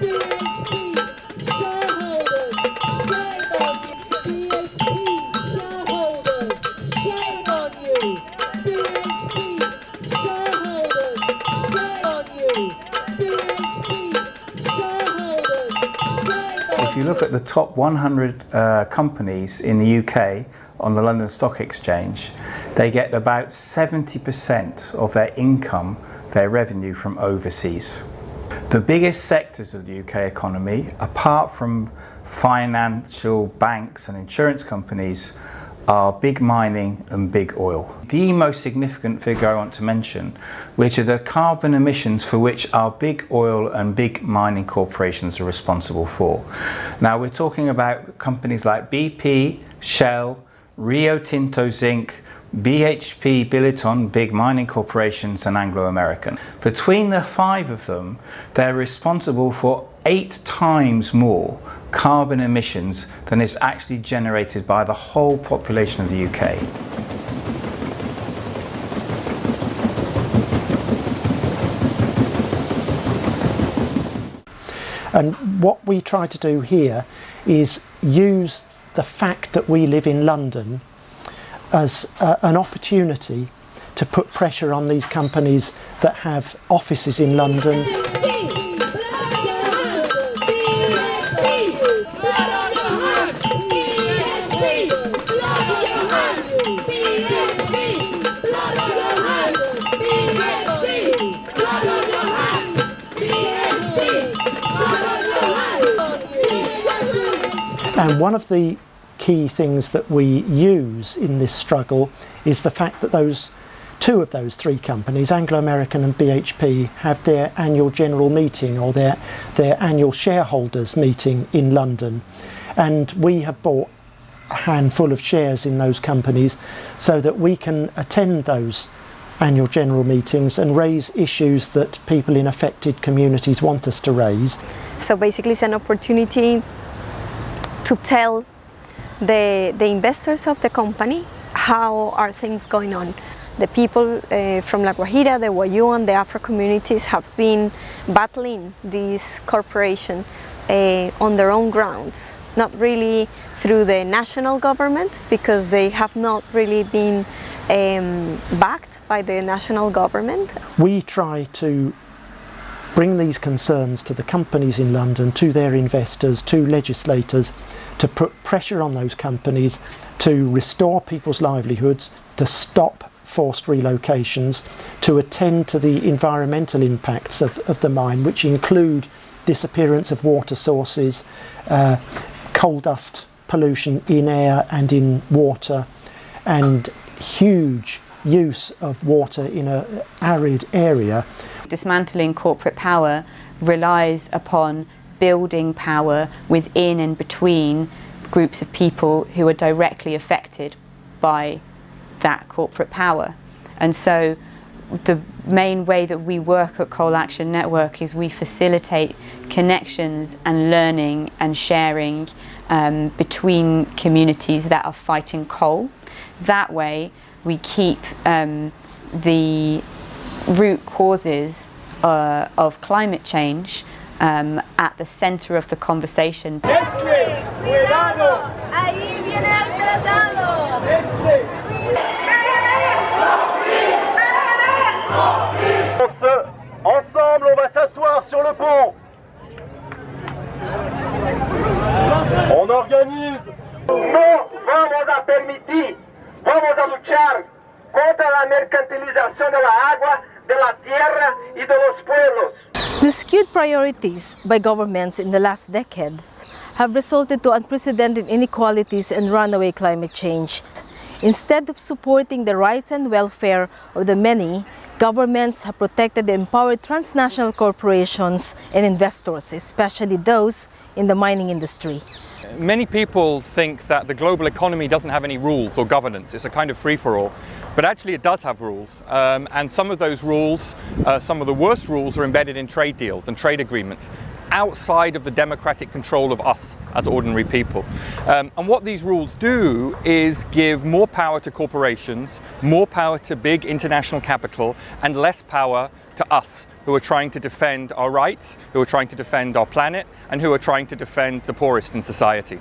If you look at the top 100 companies in the UK on the London Stock Exchange, they get about 70% of their income, their revenue, from overseas. The biggest sectors of the UK economy, apart from financial banks and insurance companies, are big mining and big oil. The most significant figure I want to mention, which are the carbon emissions for which our big oil and big mining corporations are responsible for. Now we're talking about companies like BP, Shell, Rio Tinto Zinc, BHP Billiton, big mining corporations, and Anglo American. Between the five of them, they're responsible for 8 times more carbon emissions than is actually generated by the whole population of the UK. And what we try to do here is use the fact that we live in London as an opportunity to put pressure on these companies that have offices in London. And one of the key things that we use in this struggle is the fact that two of those three companies, Anglo American and BHP, have their annual general meeting or their annual shareholders meeting in London. And we have bought a handful of shares in those companies so that we can attend those annual general meetings and raise issues that people in affected communities want us to raise. So basically it's an opportunity to tell the investors of the company how are things going on. The people from La Guajira, the Wayuu and the Afro communities have been battling this corporation on their own grounds, not really through the national government, because they have not really been backed by the national government. We try to bring these concerns to the companies in London, to their investors, to legislators, to put pressure on those companies to restore people's livelihoods, to stop forced relocations, to attend to the environmental impacts of the mine, which include disappearance of water sources, coal dust pollution in air and in water, and huge use of water in an arid area. Dismantling corporate power relies upon building power within and between groups of people who are directly affected by that corporate power. And so the main way that we work at Coal Action Network is we facilitate connections and learning and sharing between communities that are fighting coal. That way we keep the root causes of climate change at the center of the conversation. Ensemble, on va s'asseoir sur le pont. On organise. No vamos a permitir, vamos a luchar contra la mercantilización de la agua, de la tierra y de los pueblos. The skewed priorities by governments in the last decades have resulted to unprecedented inequalities and runaway climate change. Instead of supporting the rights and welfare of the many, governments have protected and empowered transnational corporations and investors, especially those in the mining industry. Many people think that the global economy doesn't have any rules or governance. It's a kind of free-for-all. But actually it does have rules, and some of those rules, some of the worst rules, are embedded in trade deals and trade agreements outside of the democratic control of us as ordinary people. And what these rules do is give more power to corporations, more power to big international capital, and less power to us, who are trying to defend our rights, who are trying to defend our planet, and who are trying to defend the poorest in society.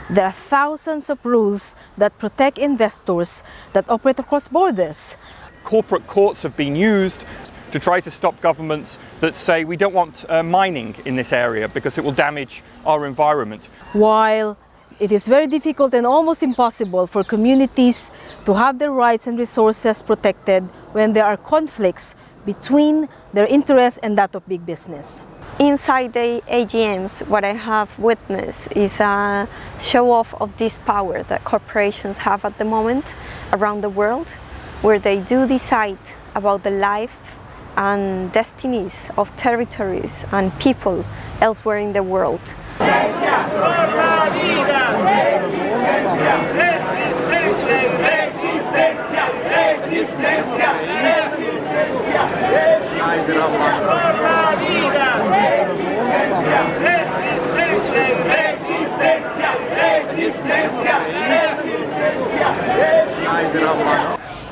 There are thousands of rules that protect investors that operate across borders. Corporate courts have been used to try to stop governments that say we don't want mining in this area because it will damage our environment. While it is very difficult and almost impossible for communities to have their rights and resources protected when there are conflicts between their interests and that of big business. Inside the AGMs, what I have witnessed is a show-off of this power that corporations have at the moment around the world, where they do decide about the life and destinies of territories and people elsewhere in the world.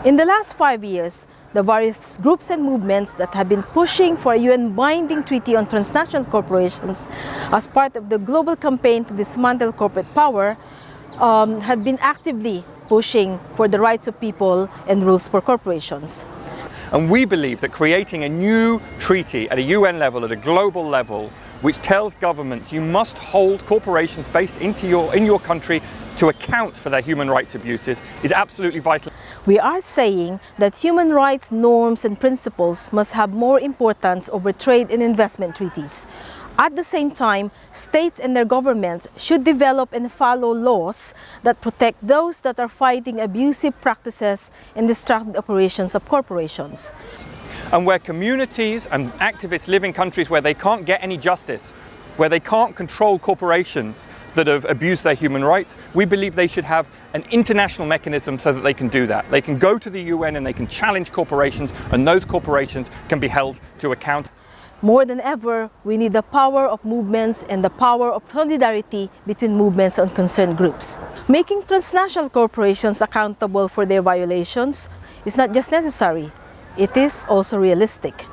In the last 5 years, the various groups and movements that have been pushing for a UN binding treaty on transnational corporations as part of the global campaign to dismantle corporate power had been actively pushing for the rights of people and rules for corporations. And we believe that creating a new treaty at a UN level, at a global level, which tells governments you must hold corporations based in your country to account for their human rights abuses is absolutely vital. We are saying that human rights norms and principles must have more importance over trade and investment treaties. At the same time, states and their governments should develop and follow laws that protect those that are fighting abusive practices and destructive operations of corporations. And where communities and activists live in countries where they can't get any justice, where they can't control corporations that have abused their human rights, we believe they should have an international mechanism so that they can do that. They can go to the UN and they can challenge corporations, and those corporations can be held to account. More than ever, we need the power of movements and the power of solidarity between movements and concerned groups. Making transnational corporations accountable for their violations is not just necessary, it is also realistic.